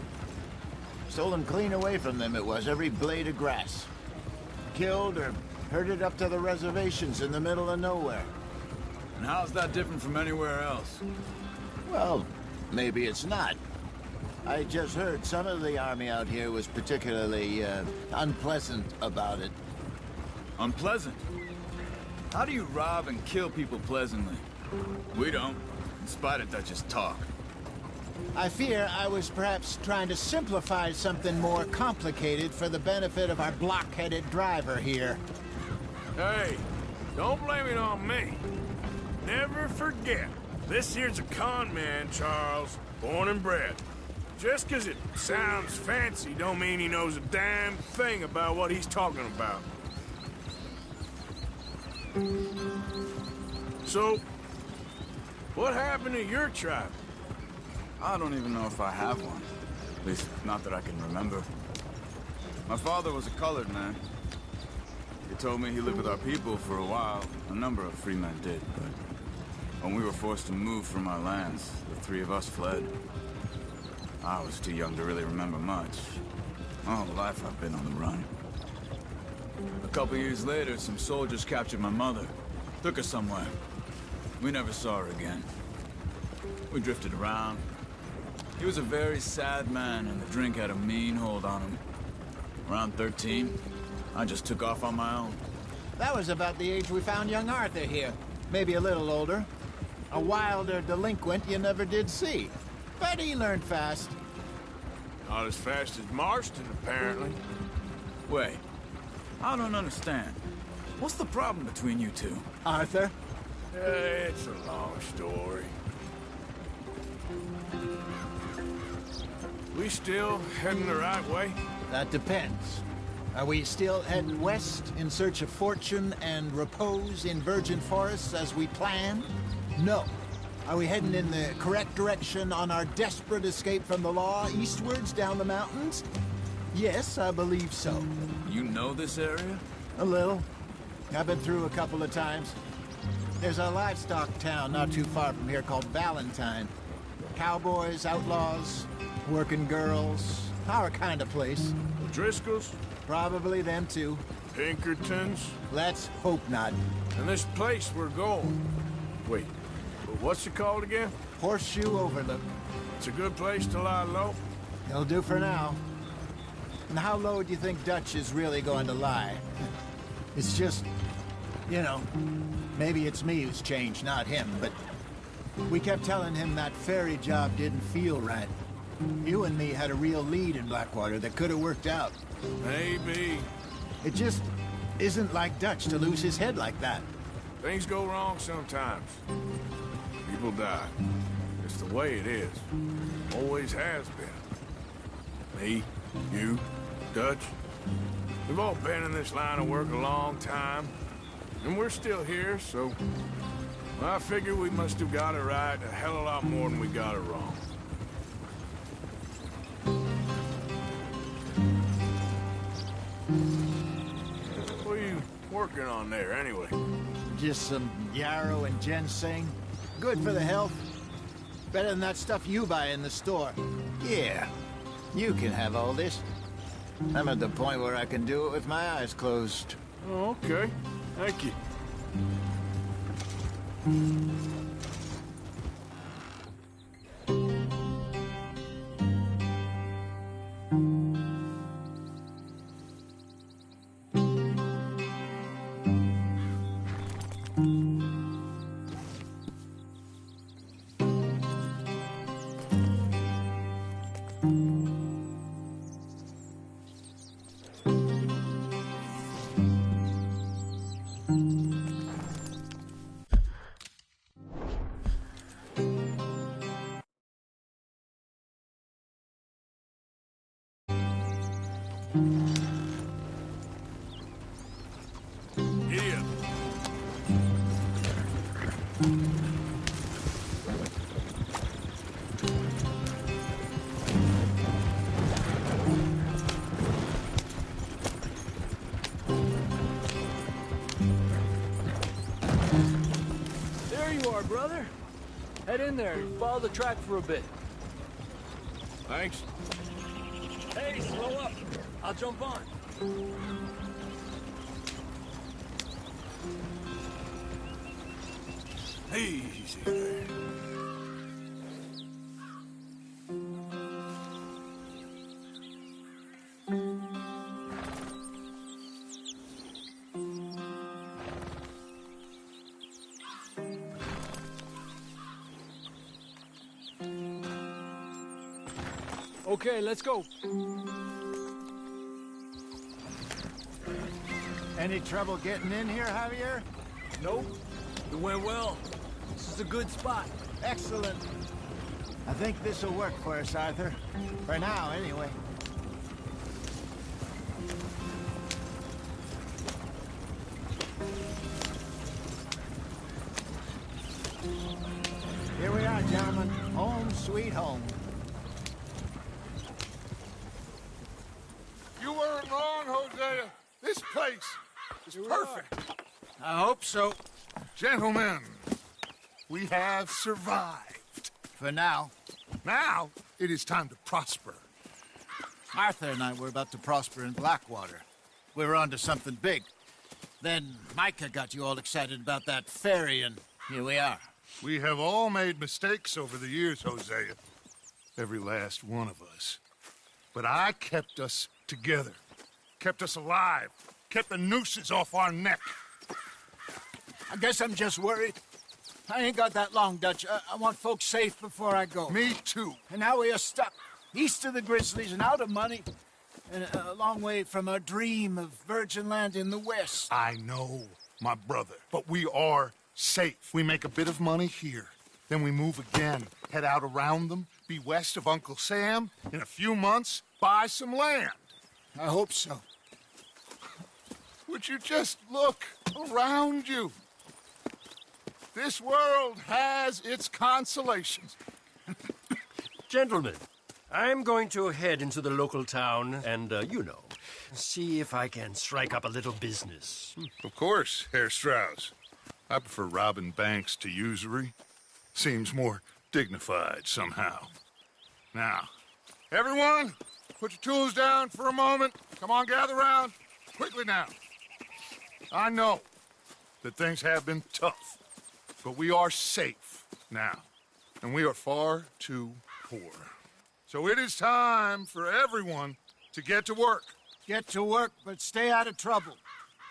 Stolen clean away from them it was, every blade of grass. Killed or herded up to the reservations in the middle of nowhere. And how's that different from anywhere else? Well, maybe it's not. I just heard some of the army out here was particularly, unpleasant about it. Unpleasant? How do you rob and kill people pleasantly? We don't, in spite of Dutch's talk. I fear I was perhaps trying to simplify something more complicated for the benefit of our block-headed driver here. Hey, don't blame it on me. Never forget, this here's a con man, Charles, born and bred. Just 'cause it sounds fancy don't mean he knows a damn thing about what he's talking about. So, what happened to your tribe? I don't even know if I have one. At least, not that I can remember. My father was a colored man. He told me he lived with our people for a while. A number of free men did, but when we were forced to move from our lands, the three of us fled. I was too young to really remember much. All life I've been on the run. A couple years later, some soldiers captured my mother. Took her somewhere. We never saw her again. We drifted around. He was a very sad man, and the drink had a mean hold on him. Around 13, I just took off on my own. That was about the age we found young Arthur here. Maybe a little older. A wilder delinquent you never did see. But he learned fast. Not as fast as Marston, apparently. Wait, I don't understand. What's the problem between you two? Arthur? It's a long story. We still heading the right way? That depends. Are we still heading west in search of fortune and repose in virgin forests as we planned? No. Are we heading in the correct direction on our desperate escape from the law eastwards down the mountains? Yes, I believe so. You know this area? A little. I've been through a couple of times. There's a livestock town not too far from here called Valentine. Cowboys, outlaws, working girls, our kind of place. Driscoll's? Probably them too. Pinkertons? Let's hope not. And this place we're going. Wait, what's it called again? Horseshoe Overlook. It's a good place to lie low? It'll do for now. And how low do you think Dutch is really going to lie? It's just, you know, maybe it's me who's changed, not him, but we kept telling him that ferry job didn't feel right. You and me had a real lead in Blackwater that could have worked out. Maybe. It just isn't like Dutch to lose his head like that. Things go wrong sometimes. People die. It's the way it is. Always has been. Me, you, Dutch. We've all been in this line of work a long time. And we're still here, so... I figure we must have got it right a hell of a lot more than we got it wrong. What are you working on there, anyway? Just some yarrow and ginseng. Good for the health. Better than that stuff you buy in the store. Yeah, you can have all this. I'm at the point where I can do it with my eyes closed. Oh, okay. Thank you. Idiot. There you are, brother. Head in there and follow the track for a bit. Thanks. Hey, slow up. I'll jump on. Easy there. Okay, let's go. Any trouble getting in here, Javier? Nope. It went well. This is a good spot. Excellent. I think this will work for us, Arthur. For now, anyway. Here we are, gentlemen. Home sweet home. You weren't wrong, Hosea. This place is perfect. I hope so. Gentlemen, we have survived. For now. Now, it is time to prosper. Arthur and I were about to prosper in Blackwater. We were onto something big. Then Micah got you all excited about that ferry, and here we are. We have all made mistakes over the years, Hosea. Every last one of us. But I kept us together. Kept us alive. Kept the nooses off our neck. I guess I'm just worried. I ain't got that long, Dutch. I want folks safe before I go. Me too. And now we are stuck east of the Grizzlies and out of money. And a long way from our dream of virgin land in the west. I know, my brother. But we are safe. We make a bit of money here. Then we move again, head out around them, be west of Uncle Sam. In a few months, buy some land. I hope so. Would you just look around you? This world has its consolations. Gentlemen, I'm going to head into the local town and, see if I can strike up a little business. Of course, Herr Strauss. I prefer robbing banks to usury. Seems more dignified somehow. Now, everyone, put your tools down for a moment. Come on, gather round. Quickly now. I know that things have been tough, but we are safe now, and we are far too poor. So it is time for everyone to get to work. Get to work, but stay out of trouble.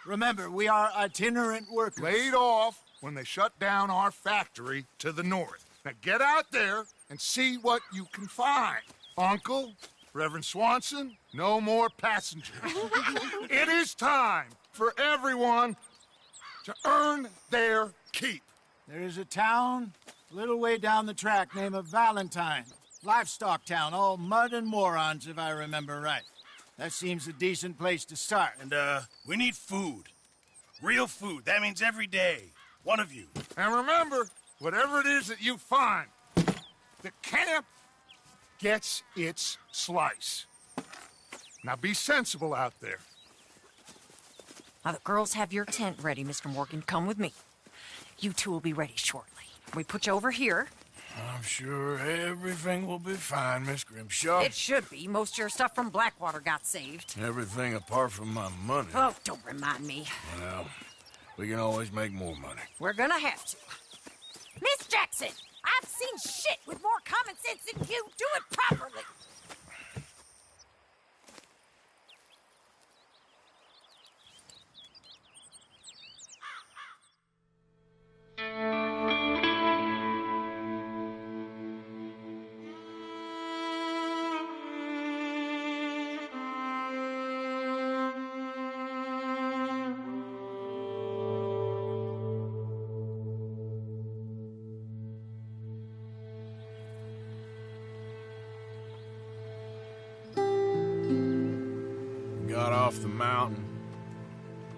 Remember, we are itinerant workers. Laid off when they shut down our factory to the north. Now get out there and see what you can find. Uncle, Reverend Swanson, no more passengers. It is time for everyone to earn their keep. There is a town a little way down the track named Valentine. Livestock town, all mud and morons, if I remember right. That seems a decent place to start. And, we need food. Real food. That means every day. One of you. And remember, whatever it is that you find, the camp gets its slice. Now be sensible out there. Now the girls have your tent ready, Mr. Morgan. Come with me. You two will be ready shortly. We put you over here. I'm sure everything will be fine, Miss Grimshaw. It should be. Most of your stuff from Blackwater got saved. Everything apart from my money. Oh, don't remind me. Well, we can always make more money. We're gonna have to. Miss Jackson, I've seen shit with more common sense than you. Do it properly. Got off the mountain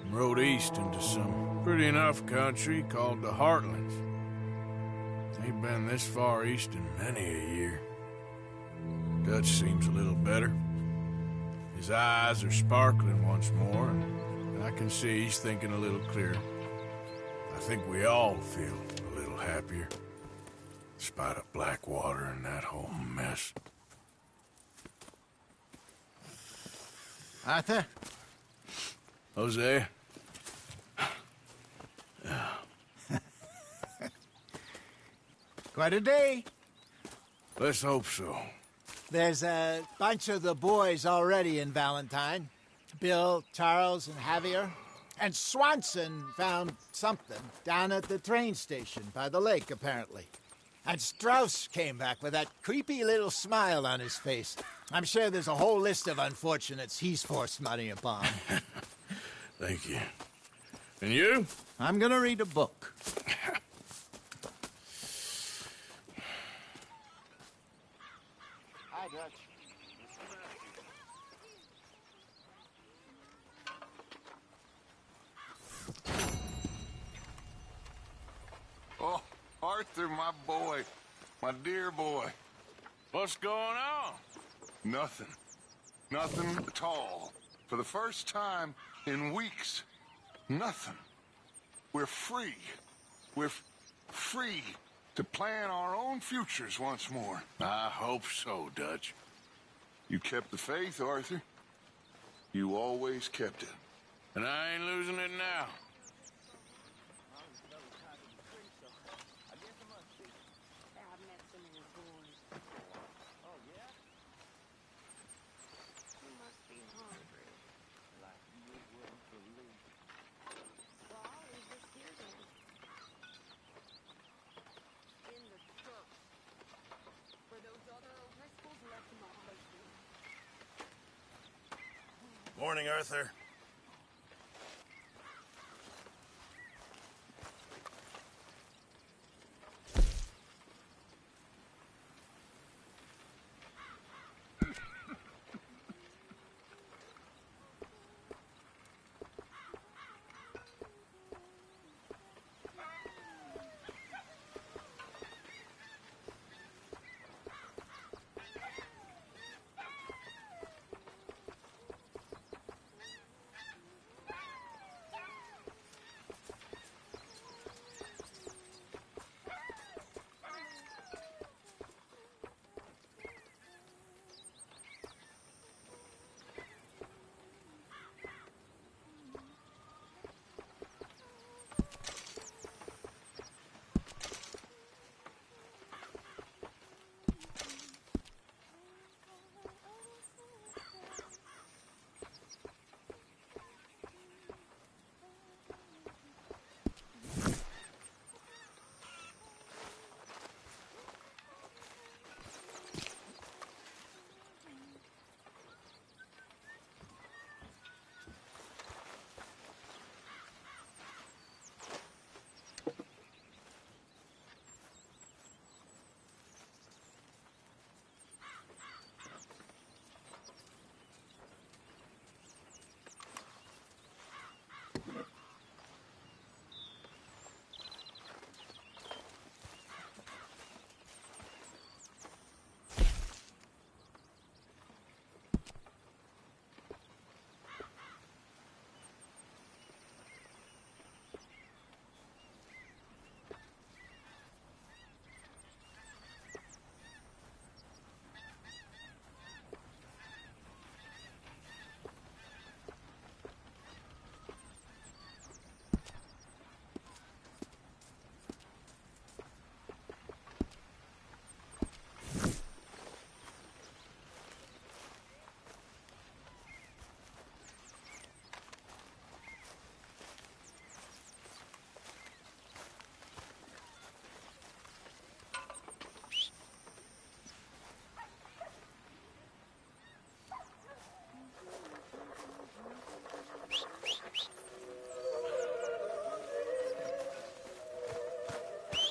and rode east into some pretty enough country called the Heartlands. Ain't been this far east in many a year. Dutch seems a little better. His eyes are sparkling once more, and I can see he's thinking a little clearer. I think we all feel a little happier, despite of Blackwater and that whole mess. Arthur? Hosea? Quite a day. Let's hope so. There's a bunch of the boys already in Valentine. Bill, Charles, and Javier. And Swanson found something down at the train station by the lake, apparently. And Strauss came back with that creepy little smile on his face. I'm sure there's a whole list of unfortunates he's forced money upon. Thank you. And you? I'm gonna read a book. Hi, Dutch. Oh, Arthur, my boy. My dear boy. What's going on? Nothing. Nothing at all. For the first time in weeks. Nothing. We're free. We're free to plan our own futures once more. I hope so, Dutch. You kept the faith, Arthur. You always kept it. And I ain't losing it now. Morning, Arthur.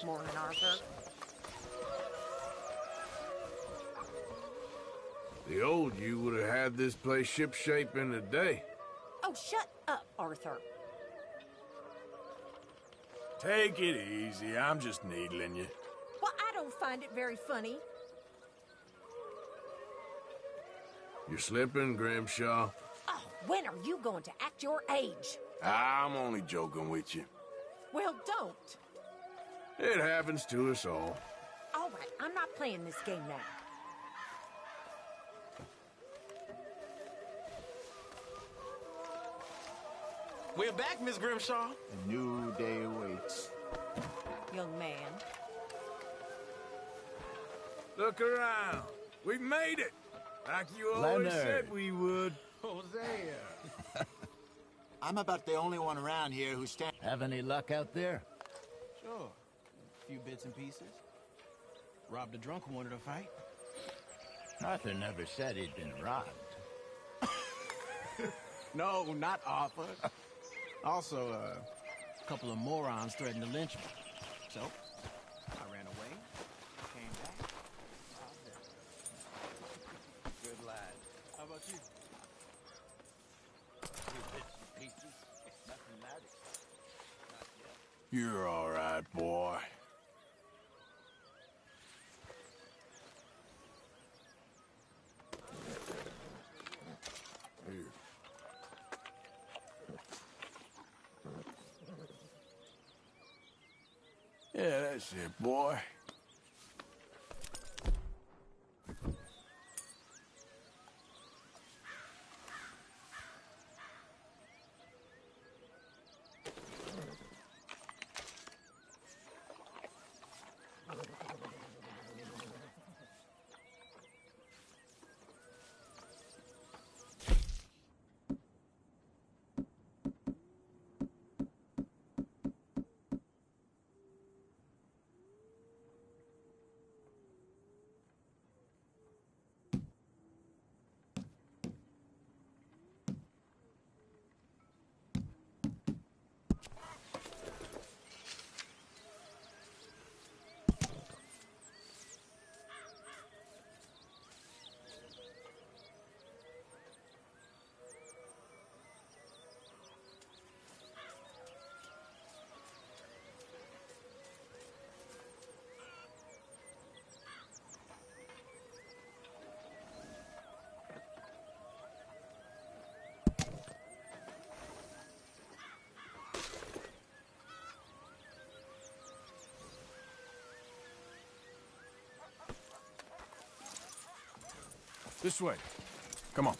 Morning, Arthur. The old you would have had this place shipshape in a day. Oh, shut up, Arthur. Take it easy. I'm just needling you. Well, I don't find it very funny. You're slipping, Grimshaw. Oh, when are you going to act your age? I'm only joking with you. Well, don't. It happens to us all. All right, I'm not playing this game now. We're back, Miss Grimshaw. A new day awaits. Young man. Look around. We made it. Like you always said we would. Hosea. I'm about the only one around here who stands. Have any luck out there? Sure. A few bits and pieces. Robbed a drunk who wanted to fight. Arthur never said he'd been robbed. No, not Arthur. Also, a couple of morons threatened to lynch me. So, I ran away, came back, robbed them. Good lad. How about you? Few bits and pieces. Nothing matters. Not yet. You're all right, boy. Here. Yeah, that's it, boy. This way. Come on.